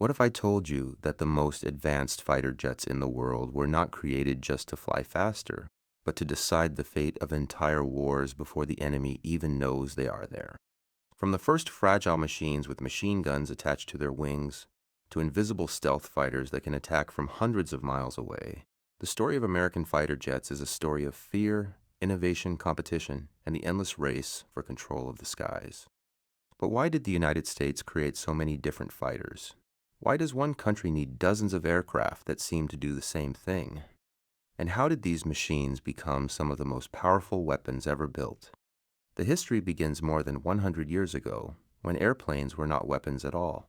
What if I told you that the most advanced fighter jets in the world were not created just to fly faster, but to decide the fate of entire wars before the enemy even knows they are there? From the first fragile machines with machine guns attached to their wings, to invisible stealth fighters that can attack from hundreds of miles away, the story of American fighter jets is a story of fear, innovation, competition, and the endless race for control of the skies. But why did the United States create so many different fighters? Why does one country need dozens of aircraft that seem to do the same thing? And how did these machines become some of the most powerful weapons ever built? The history begins more than 100 years ago, when airplanes were not weapons at all.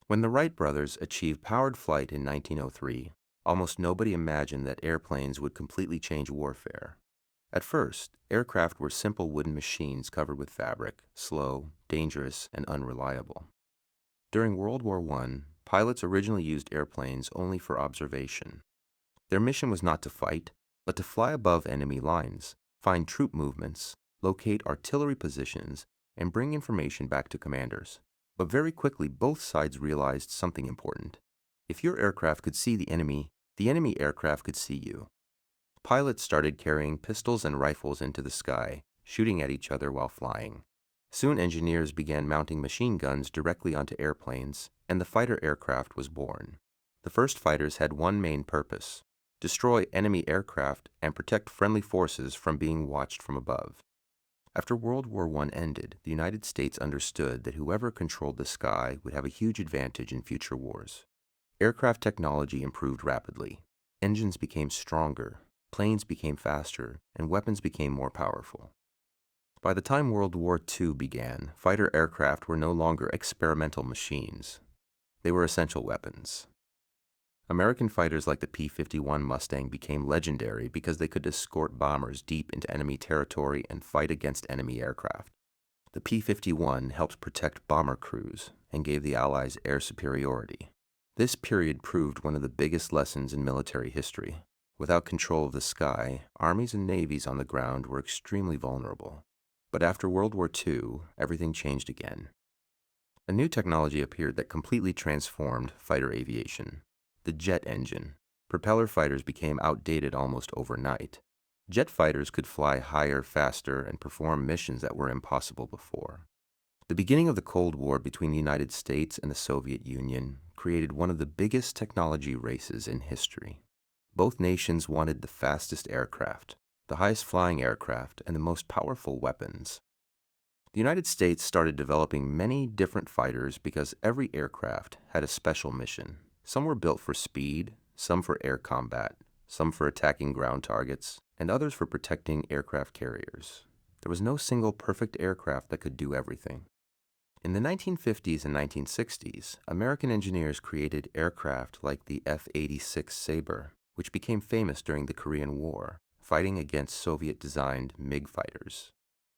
When the Wright brothers achieved powered flight in 1903, almost nobody imagined that airplanes would completely change warfare. At first, aircraft were simple wooden machines covered with fabric, slow, dangerous, and unreliable. During World War I, pilots originally used airplanes only for observation. Their mission was not to fight, but to fly above enemy lines, find troop movements, locate artillery positions, and bring information back to commanders. But very quickly, both sides realized something important. If your aircraft could see the enemy aircraft could see you. Pilots started carrying pistols and rifles into the sky, shooting at each other while flying. Soon engineers began mounting machine guns directly onto airplanes, and the fighter aircraft was born. The first fighters had one main purpose: destroy enemy aircraft and protect friendly forces from being watched from above. After World War I ended, the United States understood that whoever controlled the sky would have a huge advantage in future wars. Aircraft technology improved rapidly. Engines became stronger, planes became faster, and weapons became more powerful. By the time World War II began, fighter aircraft were no longer experimental machines. They were essential weapons. American fighters like the P-51 Mustang became legendary because they could escort bombers deep into enemy territory and fight against enemy aircraft. The P-51 helped protect bomber crews and gave the Allies air superiority. This period proved one of the biggest lessons in military history. Without control of the sky, armies and navies on the ground were extremely vulnerable. But after World War II, everything changed again. A new technology appeared that completely transformed fighter aviation: the jet engine. Propeller fighters became outdated almost overnight. Jet fighters could fly higher, faster, and perform missions that were impossible before. The beginning of the Cold War between the United States and the Soviet Union created one of the biggest technology races in history. Both nations wanted the fastest aircraft, the highest flying aircraft, and the most powerful weapons. The United States started developing many different fighters because every aircraft had a special mission. Some were built for speed, some for air combat, some for attacking ground targets, and others for protecting aircraft carriers. There was no single perfect aircraft that could do everything. In the 1950s and 1960s, American engineers created aircraft like the F-86 Sabre, which became famous during the Korean War, fighting against Soviet-designed MiG fighters.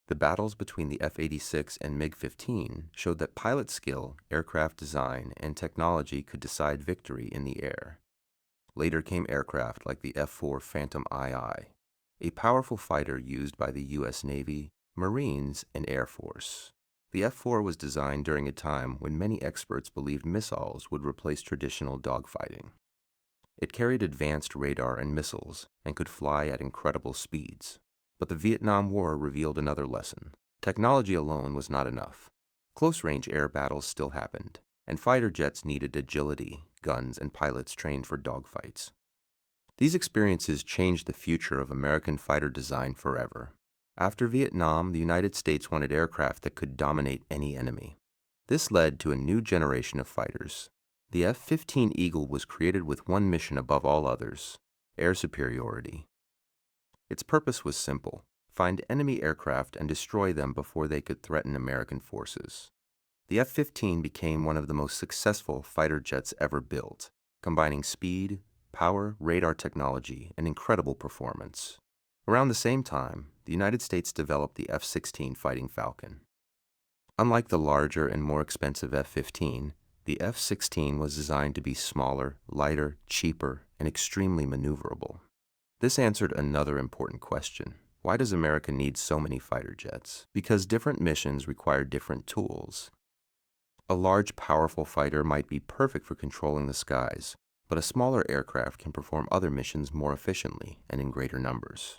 The battles between the F-86 and MiG-15 showed that pilot skill, aircraft design, and technology could decide victory in the air. Later came aircraft like the F-4 Phantom II, a powerful fighter used by the U.S. Navy, Marines, and Air Force. The F-4 was designed during a time when many experts believed missiles would replace traditional dogfighting. It carried advanced radar and missiles and could fly at incredible speeds. But the Vietnam War revealed another lesson. Technology alone was not enough. Close-range air battles still happened, and fighter jets needed agility, guns, and pilots trained for dogfights. These experiences changed the future of American fighter design forever. After Vietnam, the United States wanted aircraft that could dominate any enemy. This led to a new generation of fighters. The F-15 Eagle was created with one mission above all others: air superiority. Its purpose was simple: find enemy aircraft and destroy them before they could threaten American forces. The F-15 became one of the most successful fighter jets ever built, combining speed, power, radar technology, and incredible performance. Around the same time, the United States developed the F-16 Fighting Falcon. Unlike the larger and more expensive F-15, the F-16 was designed to be smaller, lighter, cheaper, and extremely maneuverable. This answered another important question: why does America need so many fighter jets? Because different missions require different tools. A large, powerful fighter might be perfect for controlling the skies, but a smaller aircraft can perform other missions more efficiently and in greater numbers.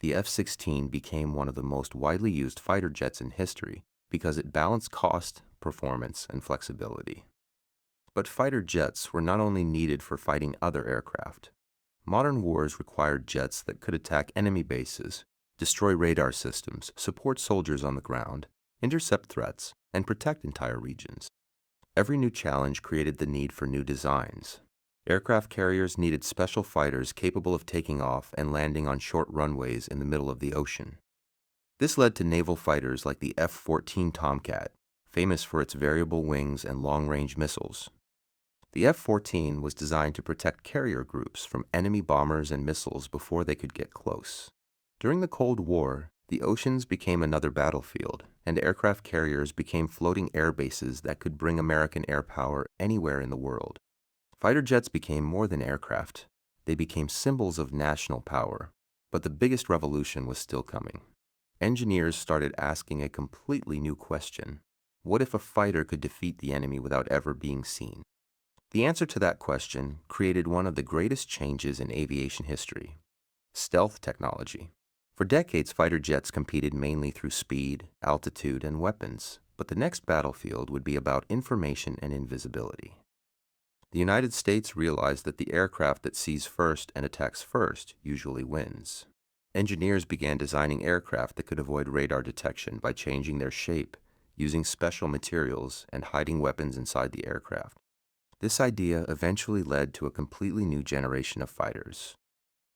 The F-16 became one of the most widely used fighter jets in history because it balanced cost, performance, and flexibility. But fighter jets were not only needed for fighting other aircraft. Modern wars required jets that could attack enemy bases, destroy radar systems, support soldiers on the ground, intercept threats, and protect entire regions. Every new challenge created the need for new designs. Aircraft carriers needed special fighters capable of taking off and landing on short runways in the middle of the ocean. This led to naval fighters like the F-14 Tomcat, famous for its variable wings and long-range missiles. The F-14 was designed to protect carrier groups from enemy bombers and missiles before they could get close. During the Cold War, the oceans became another battlefield, and aircraft carriers became floating air bases that could bring American air power anywhere in the world. Fighter jets became more than aircraft. They became symbols of national power. But the biggest revolution was still coming. Engineers started asking a completely new question. What if a fighter could defeat the enemy without ever being seen? The answer to that question created one of the greatest changes in aviation history: stealth technology. For decades, fighter jets competed mainly through speed, altitude, and weapons, but the next battlefield would be about information and invisibility. The United States realized that the aircraft that sees first and attacks first usually wins. Engineers began designing aircraft that could avoid radar detection by changing their shape, using special materials, and hiding weapons inside the aircraft. This idea eventually led to a completely new generation of fighters.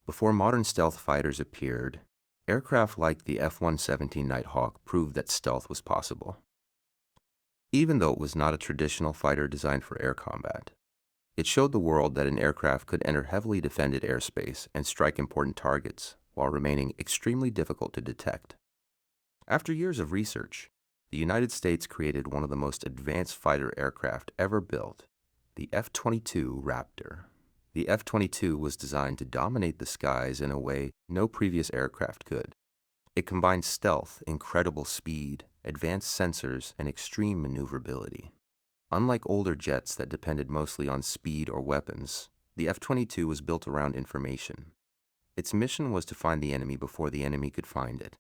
Before modern stealth fighters appeared, aircraft like the F-117 Nighthawk proved that stealth was possible. Even though it was not a traditional fighter designed for air combat, it showed the world that an aircraft could enter heavily defended airspace and strike important targets while remaining extremely difficult to detect. After years of research, the United States created one of the most advanced fighter aircraft ever built, the F-22 Raptor. The F-22 was designed to dominate the skies in a way no previous aircraft could. It combined stealth, incredible speed, advanced sensors, and extreme maneuverability. Unlike older jets that depended mostly on speed or weapons, the F-22 was built around information. Its mission was to find the enemy before the enemy could find it.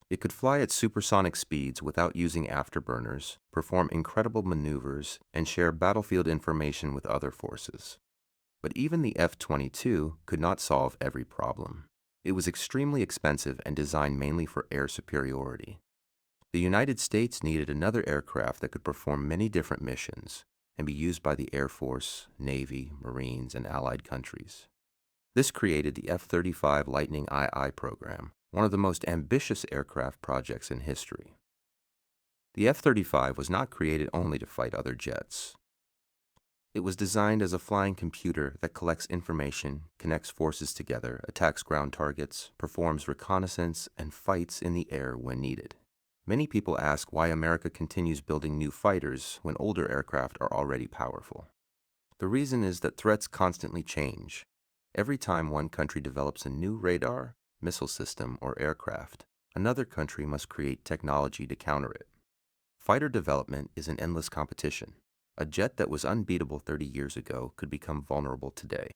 It could fly at supersonic speeds without using afterburners, perform incredible maneuvers, and share battlefield information with other forces. But even the F-22 could not solve every problem. It was extremely expensive and designed mainly for air superiority. The United States needed another aircraft that could perform many different missions and be used by the Air Force, Navy, Marines, and allied countries. This created the F-35 Lightning II program, one of the most ambitious aircraft projects in history. The F-35 was not created only to fight other jets. It was designed as a flying computer that collects information, connects forces together, attacks ground targets, performs reconnaissance, and fights in the air when needed. Many people ask why America continues building new fighters when older aircraft are already powerful. The reason is that threats constantly change. Every time one country develops a new radar, missile system, or aircraft, another country must create technology to counter it. Fighter development is an endless competition. A jet that was unbeatable 30 years ago could become vulnerable today.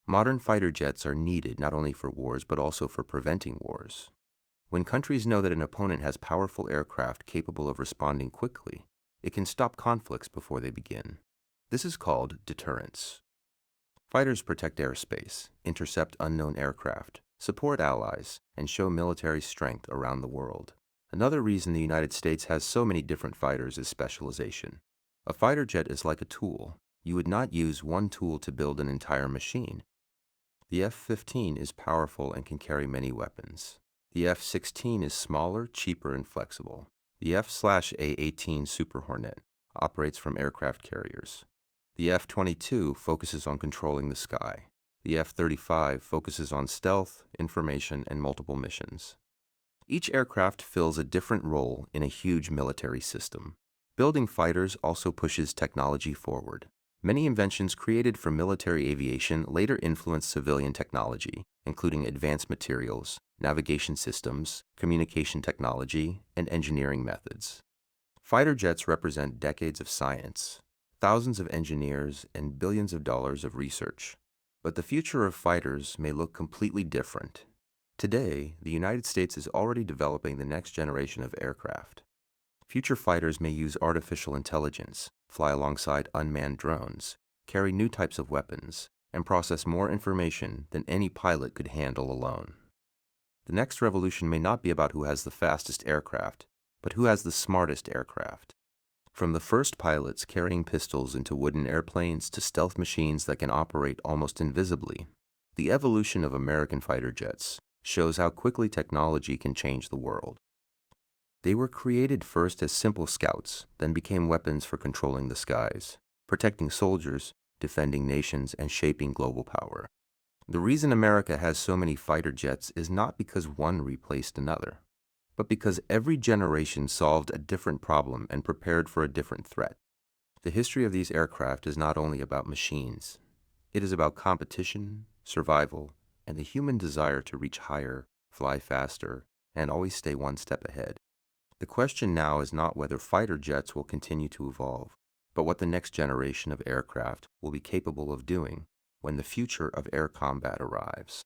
Modern fighter jets are needed not only for wars but also for preventing wars. When countries know that an opponent has powerful aircraft capable of responding quickly, it can stop conflicts before they begin. This is called deterrence. Fighters protect airspace, intercept unknown aircraft, support allies, and show military strength around the world. Another reason the United States has so many different fighters is specialization. A fighter jet is like a tool. You would not use one tool to build an entire machine. The F-15 is powerful and can carry many weapons. The F-16 is smaller, cheaper, and flexible. The F/A-18 Super Hornet operates from aircraft carriers. The F-22 focuses on controlling the sky. The F-35 focuses on stealth, information, and multiple missions. Each aircraft fills a different role in a huge military system. Building fighters also pushes technology forward. Many inventions created for military aviation later influenced civilian technology, including advanced materials, navigation systems, communication technology, and engineering methods. Fighter jets represent decades of science, thousands of engineers, and billions of dollars of research. But the future of fighters may look completely different. Today, the United States is already developing the next generation of aircraft. Future fighters may use artificial intelligence, fly alongside unmanned drones, carry new types of weapons, and process more information than any pilot could handle alone. The next revolution may not be about who has the fastest aircraft, but who has the smartest aircraft. From the first pilots carrying pistols into wooden airplanes to stealth machines that can operate almost invisibly, the evolution of American fighter jets shows how quickly technology can change the world. They were created first as simple scouts, then became weapons for controlling the skies, protecting soldiers, defending nations, and shaping global power. The reason America has so many fighter jets is not because one replaced another, but because every generation solved a different problem and prepared for a different threat. The history of these aircraft is not only about machines. It is about competition, survival, and the human desire to reach higher, fly faster, and always stay one step ahead. The question now is not whether fighter jets will continue to evolve, but what the next generation of aircraft will be capable of doing when the future of air combat arrives.